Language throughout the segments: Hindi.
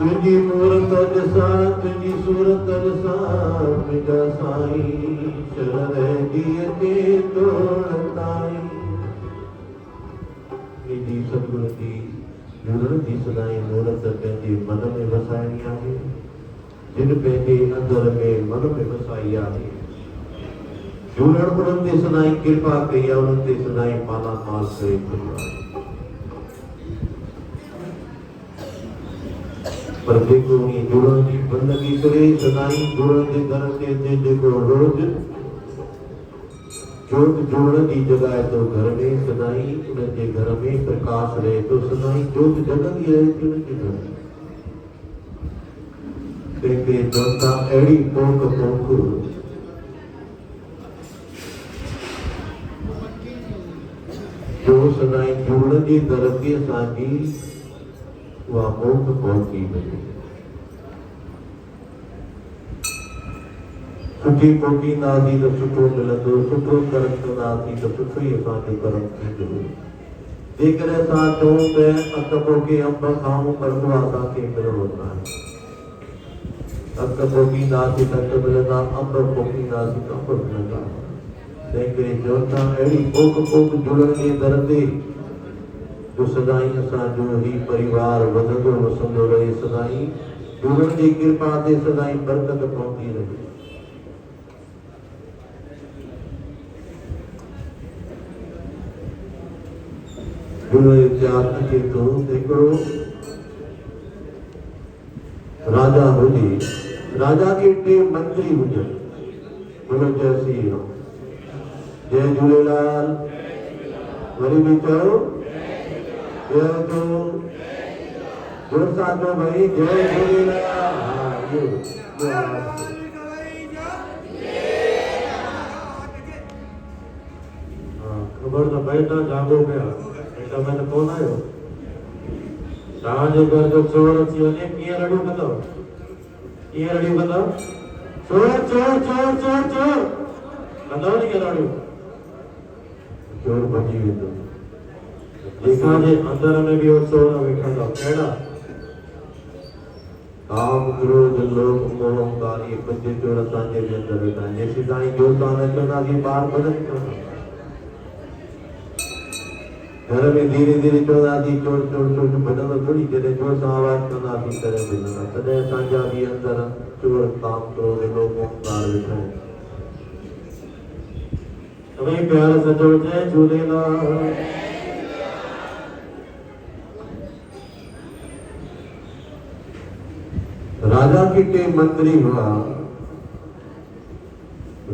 तुझी मूरत जसा तुझी सूरत जसा मिटा साईं शरण दिए ते तोड़ताई जी सतगुरु जी जुड़न जी सदाई मूरत पंहिंजे मन में वसाइणी आहे जिन पंहिंजे अंदर में मन में वसाई आहे जुड़न उन्हनि ते सदाई कृपा कई आहे उन्हनि ते सदाई माला माल करे छॾियो आहे पर जेको उन्हीं जुड़न जी बंदगी करे सदाई जुड़न जे दर ते अचे जेको रोज जोत जुड़न जी जॻह तो घर में सदाई उन जे घर में प्रकाश रहे तो सदाई जोत जगंदी रहे थी उन जे घर में तंहिंखे चवनि था अहिड़ी पोख पोख जो सदाई जुड़न जी दर ते असांजी वह मोख पहुंची वही सुठी पहुचींदासीं तो सुठो मिलंदो सुठो कर्म कंदासीं तो सुठो ही असांजो कर्म थींदो जेकर असां चऊं त अक पोखे अंब खाऊं पर उहो असांखे मिलंदो न आहे अक पोखींदासीं त अक मिलंदा अंब पोखींदासीं त अंब मिलंदा तंहिं करे चवनि था अहिड़ी पोख पोख जुड़ण जे दर ते जो सदाई असांजो ही परिवार वधंदो वसंदो रहे सदाई जुड़न जी कृपा ते सदाई बरकत पहुंदी रहे जुड़न जो त्याग अचे थो हिकिड़ो राजा हुजे राजा के टे मंत्री हुजनि बोलो जय श्री राम जय झूलेलाल वरी बि चयो जय तो जोर सां चओ भाई जय झूलेलाल हाँ ये खबर त पए था जागो पिया हिन में त कोन आयो तव्हांजे घर जो चोर अची वञे कीअं रड़ियूं कंदव कीअं रड़ियूं कंदव चोर चोर चोर चोर चोर कंदव नी कीअं रड़ियूं चोर भॼी वेंदो जेका जे अंदर में भी चोर वेठा कहिड़ा काम क्रोध लोभ मोह अहंकार ये पंज चोर असांजे अंदर वेठा आहिनि जेसीं ताईं जोता न चवंदासीं ॿार भॼन कंदा घर में धीरे धीरे चवंदासीं चोर चोर चोर भॼंदो थोड़ी जॾहिं जोर सां आवाज़ कंदासीं तॾहिं भॼंदा तॾहिं असांजा बि अंदर चोर काम क्रोध लोभ अहंकार वेठा आहिनि सभई प्यार सां चओ जय झूलेलाल राजा के टे मंत्री हुआ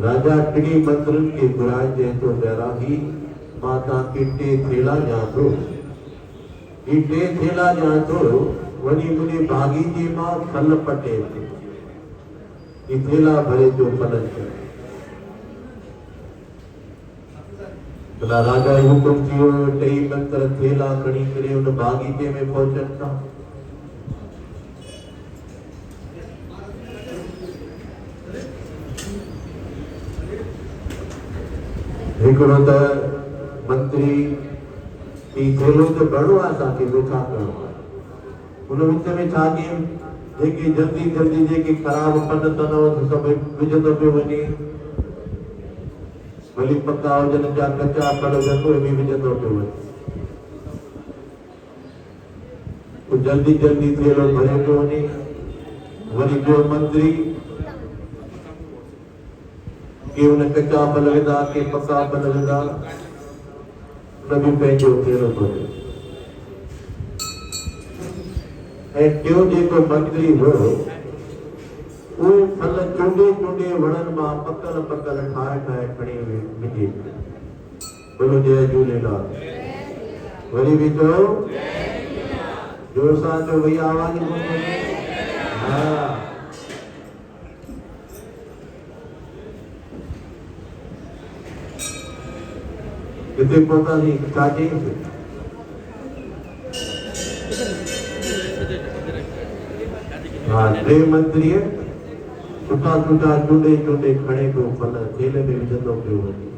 राजा टिनी मंत्रियों के बुराई जे तो डरा ही माता के टे थेला जा तो ये टे थेला जा तो वनी मुने भागी जी मां फल पटे थे ये थेला भरे जो फलन थे भला राजा हुकुम थियो टे मंत्र थेला खणी करे उन बागीचे में पहुंचन था हिकिड़ो त मंत्री ही थेलो त भरणो आहे असांखे ॿियो छा करिणो आहे उन विच में छा कयूं जेके जल्दी जल्दी जेके ख़राब पन तनव सभु विझंदो पियो वञे भली पका हुजनि जा कचा फल हुजनि उहे बि विझंदो पियो वञे जल्दी जल्दी थेलो भरे पियो वञे वरी ॿियो मंत्री के उन कच्चा फल विधा के पका फल विधा उन भी पंहिंजो थेलो भरियो ऐं टियों जेको मंत्री हो उहे फल चूंडे चूंडे वणनि मां पकल पकल ठाहे ठाहे खणी विझे बोलो जय झूलेलाल वरी बि चओ जोर सां चओ भई आवाज़ हा किथे पहुतासीं छा चईं हाँ टे मंत्री सुठा सुठा चूंडे चूंडे खणे पियो फल थेले में विझंदो पियो वञे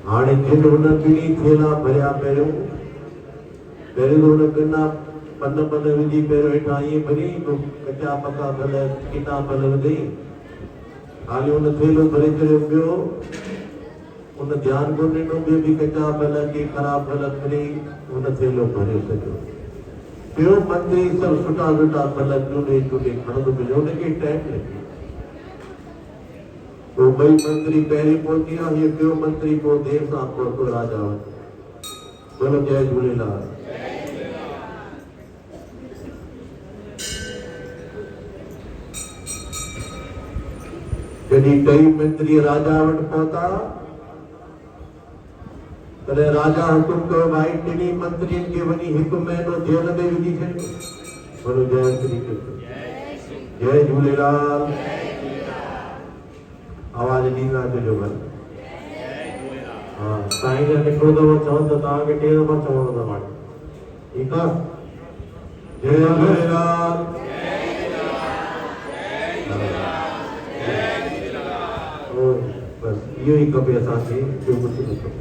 हाणे जिन हुन ॿिनी थेला भरिया पहिरियों त हुन ॿिना पन पन विझी पहिरियों हेठां ईअं भरी कचा पका भल किना भल विधई हाली उन थेलो भरे छॾियो पियो उन ध्यानु कोन ॾिनो ॿियो बि कचा भल के ख़राब भल खणी उन थेलो भरे छॾियो ॿियो मंत्री सभु सुठा सुठा भल चूंडे चूंडे खणंदो पियो उनखे टाइम लॻी तो ॿई मंत्री पहिरीं पहुची विया हीअ ॿियो मंत्री पोइ देरि सां पहुतो राजा वटि बोलो जय झूलेलाल जॾहिं टई मंत्री राजा वटि पहुता तॾहिं राजा हुकुम कयो भाई टिनी मंत्रियुनि खे वञी 1 महीनो जेल में विझी छॾियो बोलो जय श्री कृष्ण जय झूलेलाल आवाज ॾींदा अचिजो भले हाँ साईं जा निकिरो अथव चओ त तव्हांखे टे दफ़ा चवणो अथव हाणे ठीकु आहे जय झूलेलाल बस इहो ई खपे असांखे ॿियो कुझु न खपे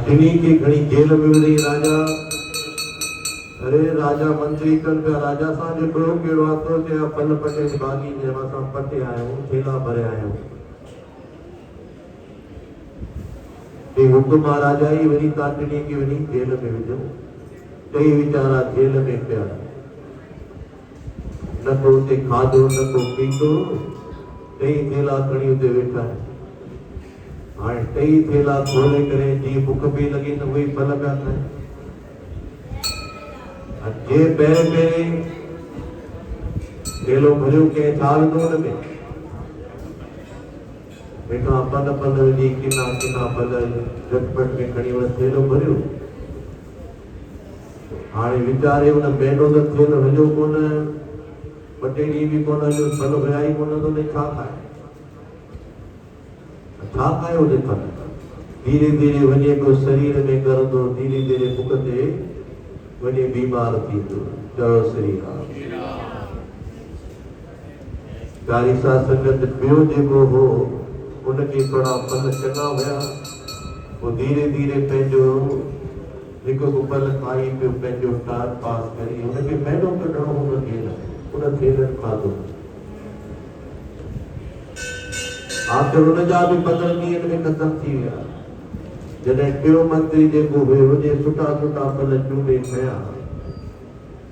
टिनी खे खणी जेल में विधई राजा अरे राजा मंत्री कनि पिया राजा सां ॾिठो कहिड़ो हथो चयो फल पटे भाॻी जंहिंमां असां पटे आहियूं थेला भरे आहियूं हे हुकुम आहे राजा ई वञी तव्हां टिनी खे वञी जेल में विझो टई वीचारा जेल में पिया न को उते खाधो न को पीतो टई थेला खणी उते वेठा हाणे टई थेला खोले करे जीअं बुख पई लॻी त उहे फल पिया खाइनि जे पहिरें थेलो भरियो कंहिं छा विधो हुन में वेठा पन पन विझी किना किना फल झटपट में खणी वञ थेलो भरियो हाणे वीचारे हुन महीनो त थेलो हलियो कोन ॿ टे ॾींहं बि कोन हलियो फल हुया ई कोन त छा खाए हुन फल धीरे धीरे वञे पियो शरीर में करंदो धीरे धीरे बुख ते वञी बीमार थींदो चयो श्री राम कारी सां संगत ॿियो जेको हो उनखे थोरा फल चङा हुया पोइ धीरे धीरे पंहिंजो हिकु फल खाई पियो पंहिंजो टाइम पास करे हुनखे महीनो कढणो हुनखे उन थेलनि खाधो आख़िर हुनजा बि 15 ॾींहंनि में ख़तम थी विया जॾहिं टियों मंत्री जेको हुयो जे सुठा सुठा फल चूंडे खया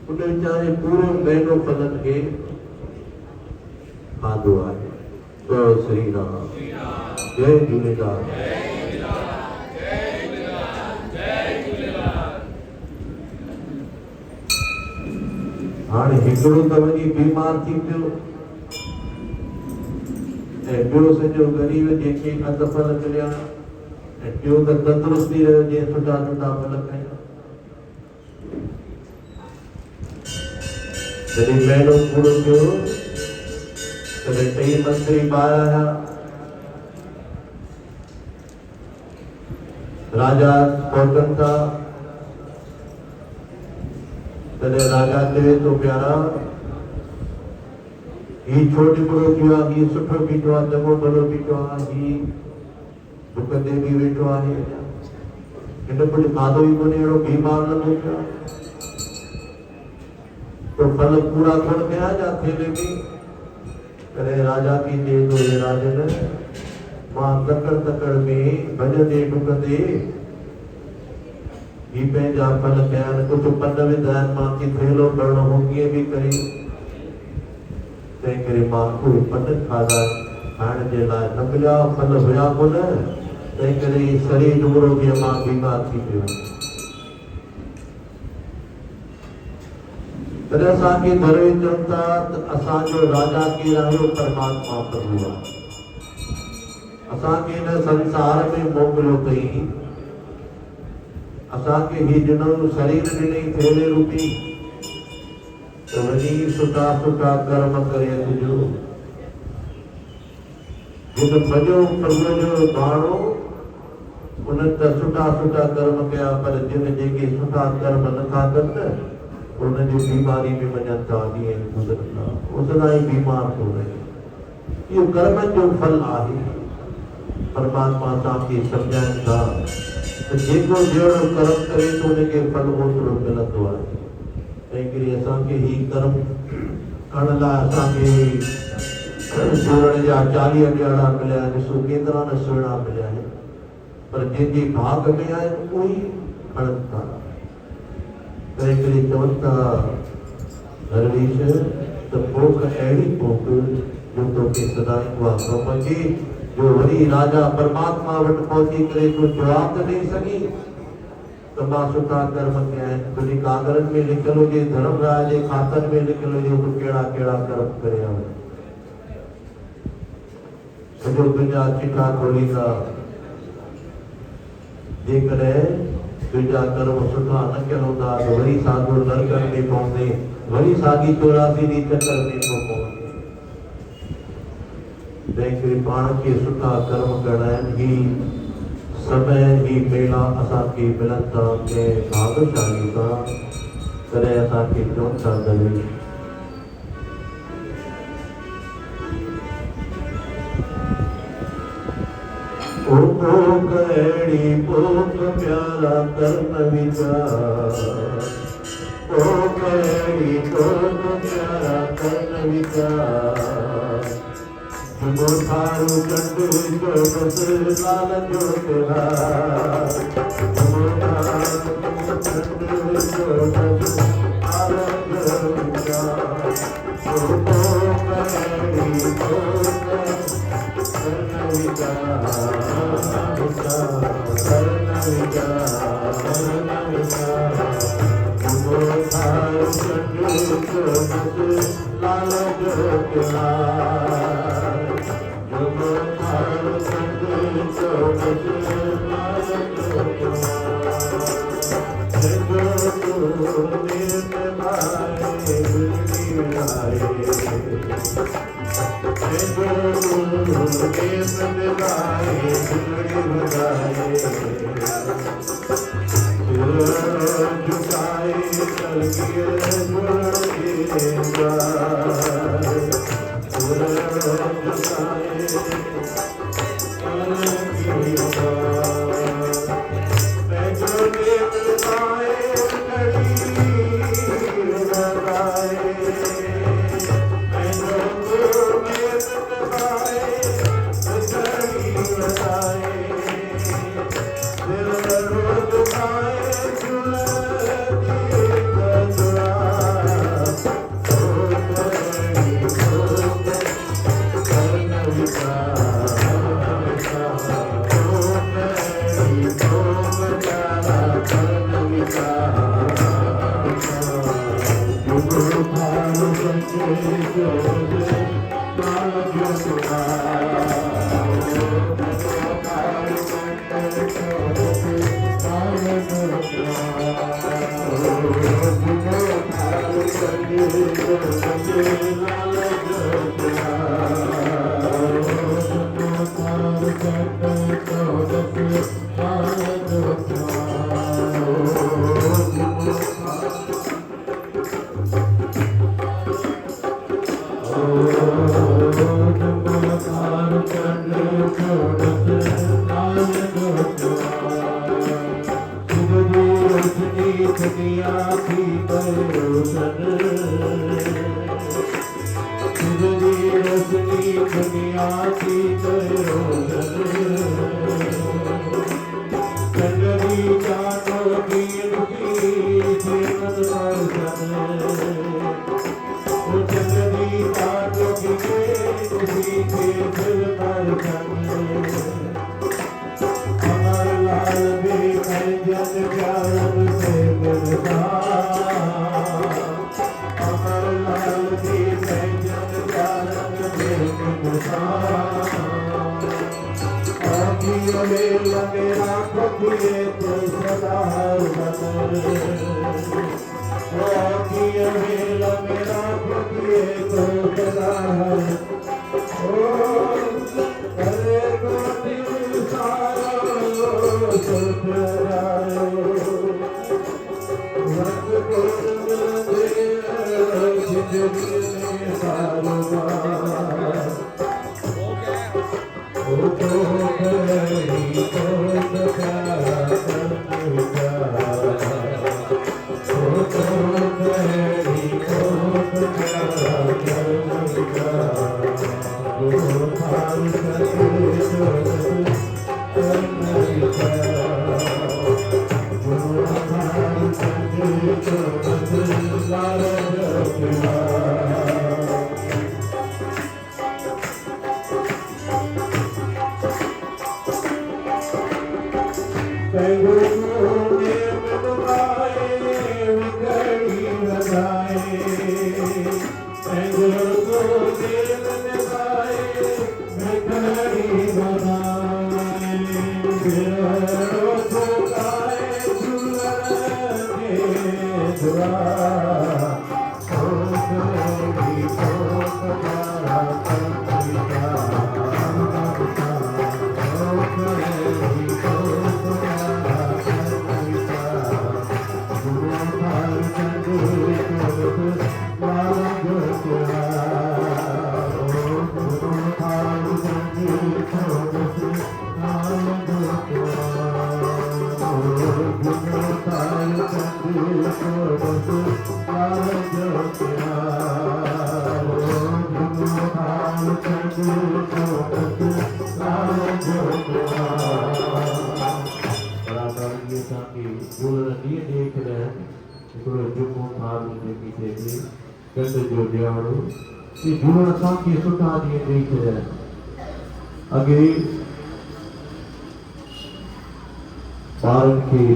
उन वीचारे पूरो महीनो फलनि खे खाधो आहे चयो श्री राम जय झूलेलाल हाणे हिकिड़ो त वञी बीमार थी पियो ऐं ॿियो सॼो ग़रीब जंहिंखे अध फल मिलिया ऐं ॿियो त तंदुरुस्ती रहियो जीअं सुठा सुठा फल खाईंदा जॾहिं महीनो पूरो थियो तॾहिं टई मंत्री ॿाहिरि आया राजा पहुचनि था तॾहिं राजा चवे थो प्यारा ही छो टिपड़ो थियो आहे ही सुठो बीठो आहे चङो भलो बीठो आहे ही बुख ते बि वेठो आहे हिन कुझु खाधो ई कोन्हे अहिड़ो बीमार लॻो पियो तो फल पूरा कोन कया जा थेले में तॾहिं राजा खे चए थो हे राजन मां तकड़ तकड़ में भॼंदे डुकंदे ही पंहिंजा फल कया आहिनि कुझु पन विधा आहिनि मूंखे थेलो भरणो हो कीअं बि करे तंहिं करे मां उहे पन खाधा खाइण जे लाइ न मिलिया फल हुया कोन तंहिं करे शरीर जुगड़ो बि मां बीमार थी पियो तॾहिं असांखे धरे चवनि था त असांजो राजा केरु आहे परमात्मा प्रभु आहे असांखे हिन संसार में मोकिलियो अथई असांखे ही ॾिनो शरीर ॾिनई थेले रूपी तो वही सुठा सुठा कर्म करे अचिजो जिन भॼो प्रभु जो भाणो उन त सुठा सुठा कर्म कया पर जिन जेके सुठा कर्म नथा कनि उन जी बीमारी में वञनि था ॾींहं गुज़रनि था उसदा ई बीमार थो रहे इहो कर्म जो फल आहे परमात्मा तव्हांखे सम्झाइनि था त जेको जहिड़ो कर्म करे थो उनखे फल ओतिरो मिलंदो आहे। तंहिं करे असांखे ही कर्म करण लाइ असांखे सोरण जा 40 ॾियारा मिलिया आहिनि। ॾिसो केतिरा न सुहिणा मिलिया आहिनि, पर जंहिंजे भाग में आहिनि उहो ई खणनि था। तंहिं करे चवनि था हरीश त पोख अहिड़ी पोख जो तोखे सदाईं उहा कमु अचे जो वरी राजा परमात्मा वटि पहुची करे तूं जवाब त ॾेई सघीं त मां सुठा कर्म कया आहिनि। तुंहिंजे कागरनि में लिखियल हुजे, धर्मराज जे खातनि में लिखियल हुजे तूं कहिड़ा कहिड़ा कर्म करिया आहिनि। सॼो तुंहिंजा चिठा खोलींदा, जेकॾहिं तुंहिंजा कर्म सुठा न कयल हूंदा त वरी साॻियो नरकनि में पवंदे, वरी साॻी 84 ॾींहं चकर में थो पवंदे। तंहिं करे पाण खे सुठा कर्म करणा आहिनि। ही समय ही मेला असांखे मिलनि था कंहिं भागशाली सां। तॾहिं असांखे चवनि था दरवेश ओ पोख अहिड़ी पोख प्यारा कर्म विचार, पोख अहिड़ी पोख प्यारा कर्म विचार, जो थारू चंड चौबस लाल जो त्योहार, जो थारू चंड चौबस लाल जो त्योहार, ओ पोख अहिड़ी पोख कर्म विचार, कर्म विचार, कर्म विचार, जो थारू चंड चौबस लाल जो त्योहार,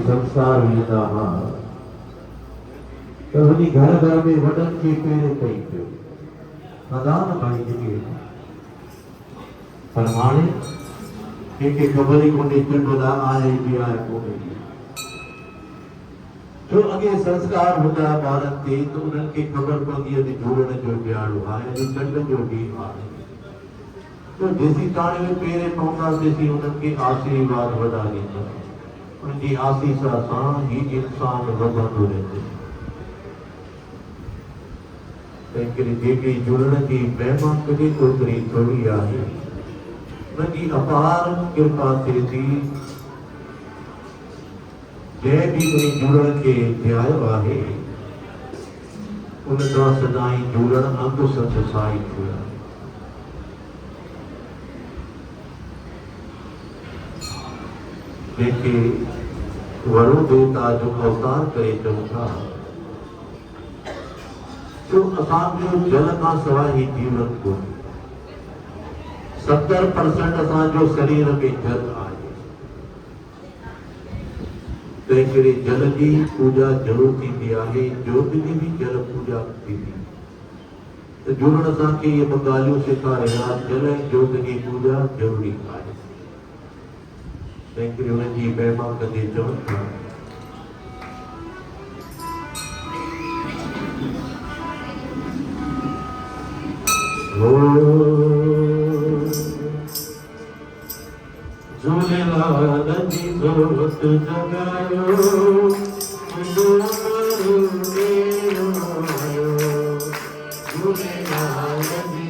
संसार वेंदा हा त वञी घर घर में वॾनि खे पेर कई पियो अदान भाई जेके पर हाणे कंहिंखे ख़बर ई कोन्हे चंडोला आहे बि आहे कोन्हे जो अॻे संस्कार हूंदा ॿारनि ते त उन्हनि खे ख़बर पवंदी आहे जोड़ण जो ॾियारो आहे ऐं चंड जो ॾींहुं आहे तो जेसीं ताणी में पेरे पवंदा तेसीं उन्हनि खे आशीर्वाद वॾा ॾींदा उनकी आशीषा सां ही इंसान वधंदो रहंदो तंहिं जेकी जुड़ण जी महिमा कॾहिं ओतिरी थोरी आहे उनजी अपार कृपा थिए थी जंहिं बि उन जुड़ण खे ध्यायो आहे उन सां सदाई जुड़ण अंग संग साई थियो आहे जेके वरुण देवता जो अवतार करे चऊं था तो असांजो जल खां सवाइ ही जीवन कोन्हे 70% असांजो शरीर में जल आहे तंहिं करे जल जी पूजा ज़रूरु थींदी आहे जोत जी भी जल पूजा थींदी त जुड़ण असांखे इहे ॿ ॻाल्हियूं सेखारिया जल ऐं जोत जी पूजा ज़रूरी आहे तंहिं करे उनजी महिमा कंदे चवनि था झूलेलाल जी जोत जगायो झूलेलाल जी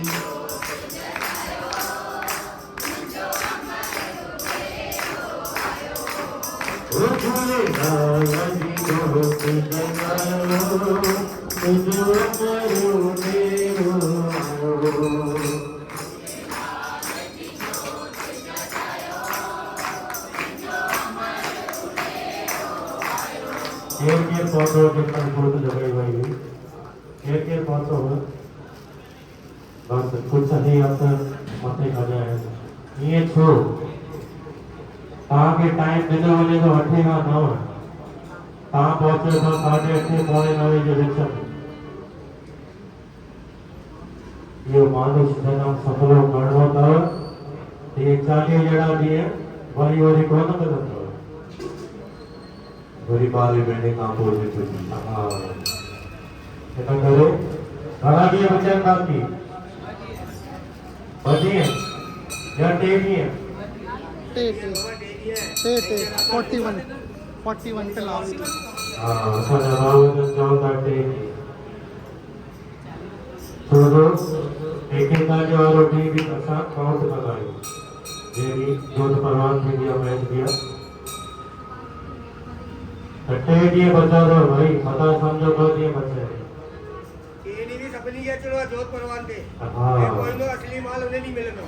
कुछ सही असर मथे खा ये छो के टाइम दिनो वने तो 8 खां 9 पहुंचे तो 8:30 पौने 9 जे विच में ये मानुष जन्म सफलो करणो अथव ये 40 जड़ा ॾींहं वरी कोन मिलंदो वरी 12 महीने खां पोइ ॾिसो हा हिन करे घणा ॾींहं बचनि बाक़ी 2 ॾींहं या 3 ॾींहं 41 पे लास्ट असांजा रावण चवनि था 3 छो जो एकेता जो वारो ॾींहुं बि असां काउंट कंदा आहियूं ये भी जोत परवान भी दिया मैच दिया कट्टे दिए बचा दो भाई पता समझो तो दिए बचे એની બી સપની કે ચલો જોત પરવાન દે हाँ એ કોઈનો અસલી માલ ઉને નહીં મિલનો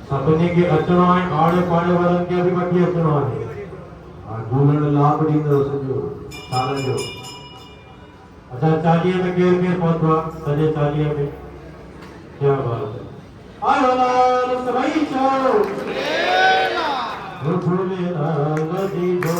सपने के अचनो है आड़े पाड़े वालन के भी बटी अचनो है गूगल लापड़ी में उसे जो सारा जो अच्छा 40 में गेर के पहुंचवा सजे 40 में क्या बात है आय वाला सभाई चलो भूले नदी जो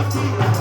Thank you.